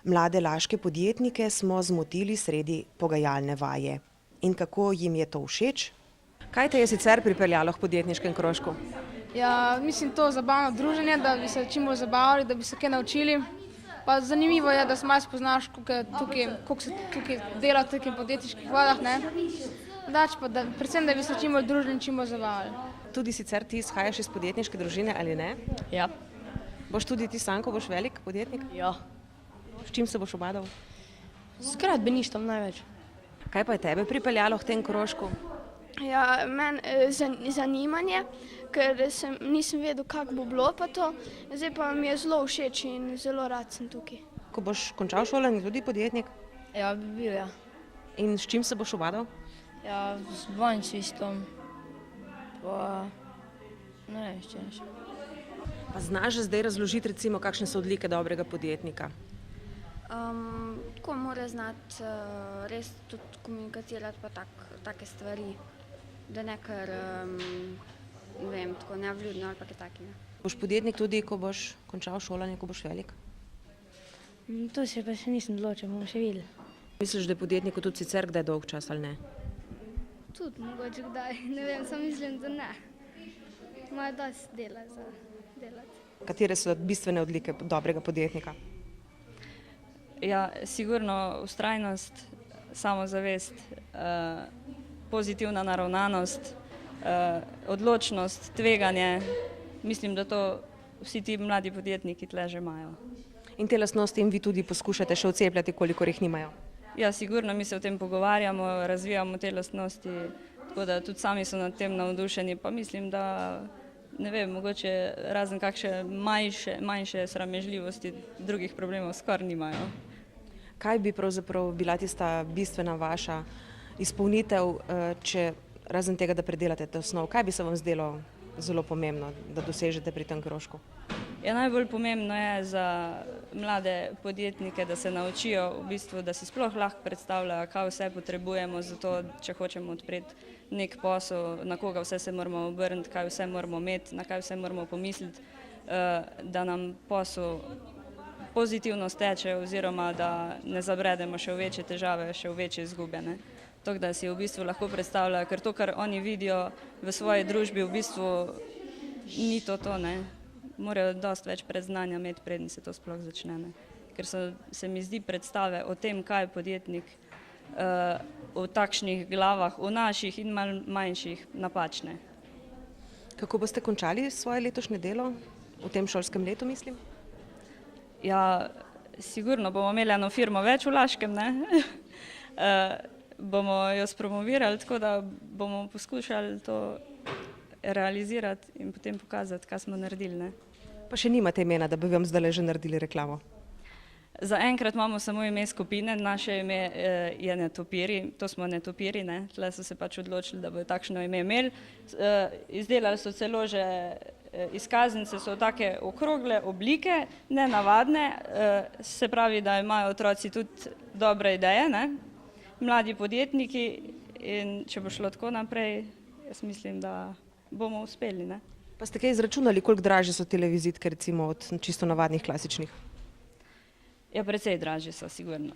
Mlade laške podjetnike smo zmotili sredi pogajalne vaje. In kako jim je to všeč? Kaj te je sicer pripeljalo k podjetniškem krožku? Ja, mislim, to zabavno druženje, da bi se čim bolj zabavali, da bi se kaj naučili. Pa zanimivo je, da se malo spoznaš, koliko se tukaj dela v takih podjetniških vodah, ne. Predvsem, da bi se čim bolj družili in čim bolj zabavali. Tudi sicer ti izhajaš iz podjetniške družine ali ne? Ja. Boš tudi ti sam, ko boš velik podjetnik? Ja. S čim se boš ubadal? S gradbeništvom največ. Kaj pa je tebe pripeljalo k tem krožku? Ja, meni zanimanje, ker nisem vedel, kako bo bilo pa to. Zdaj pa mi je zelo všeč in zelo rad sem tukaj. Ko boš končal šolanje, tudi podjetnik? Ja, bi bil, ja. In s čim se boš ubadal? Ja, z bančnistom. Pa ne vem, s čim še. Pa znaš že zdaj razložiti, recimo, kakšne so odlike dobrega podjetnika? Tako mora znati res tudi komunicirati pa take stvari, da ne kar, ne vem, tako nevljudno ali pa kaj takega. Boš podjetnik tudi, ko boš končal šolanje, ko boš velik? To se pa še nisem odločil, bomo še videli. Misliš, da je podjetniku tudi sicer kdaj dolg čas ali ne? Tudi mogoče kdaj, ne vem, samo mislim, da ne. Imajo dosti dela za delati. Katere so bistvene odlike dobrega podjetnika? Ja, sigurno vztrajnost, samozavest, pozitivna naravnanost, odločnost, tveganje. Mislim, da to vsi ti mladi podjetniki tule že imajo. In te lastnosti jim vi tudi poskušate še odcepljati, kolikor jih nimajo? Ja, sigurno, mi se o tem pogovarjamo, razvijamo te lastnosti, tako da tudi sami so nad tem navdušeni, pa mislim, da ne vem, mogoče razen kakšne manjše sramežljivosti drugih problemov skoraj nimajo. Kaj bi pravzaprav bila tista bistvena vaša izpolnitev, če razen tega, da predelate to snov? Kaj bi se vam zdelo zelo pomembno, da dosežete pri tem krožku? Ja, najbolj pomembno je za mlade podjetnike, da se naučijo v bistvu, da si sploh lahko predstavljajo, kaj vse potrebujemo za to, če hočemo odpreti nek posel, na koga vse se moramo obrniti, kaj vse moramo imeti, na kaj vse moramo pomisliti, da nam posel pozitivno steče oziroma da ne zabredemo še v večje težave, še v večje izgube. Tako da si v bistvu lahko predstavljajo, ker to, kar oni vidijo v svoji družbi, v bistvu ni to, ne. Morajo dosti več predznanja imeti, preden se to sploh začne. Ker se mi zdi predstave o tem, kaj je podjetnik, v takšnih glavah, v naših in malo manjših, napačne. Kako boste končali svoje letošnje delo? V tem šolskem letu, mislim? Ja, sigurno bomo imeli eno firmo več v Laškem, ne? Bomo jo spromovirali, tako da bomo poskušali to realizirati in potem pokazati, kaj smo naredili, ne. Pa še nimate imena, da bi vam zdajle že naredili reklamo? Zaenkrat imamo samo ime skupine, naše ime je Netopiri, to smo Netopiri, ne. Tule so se pač odločili, da bodo takšno ime imeli. Izdelali so celo že izkaznice, so take okrogle oblike, nenavadne, se pravi, da imajo otroci tudi dobre ideje, ne. Mladi podjetniki in če bo šlo tako naprej, jaz mislim, da bomo uspeli, ne. Pa ste kaj izračunali, koliko dražje so te vizitke recimo od čisto navadnih klasičnih? Ja, precej dražje so, sigurno.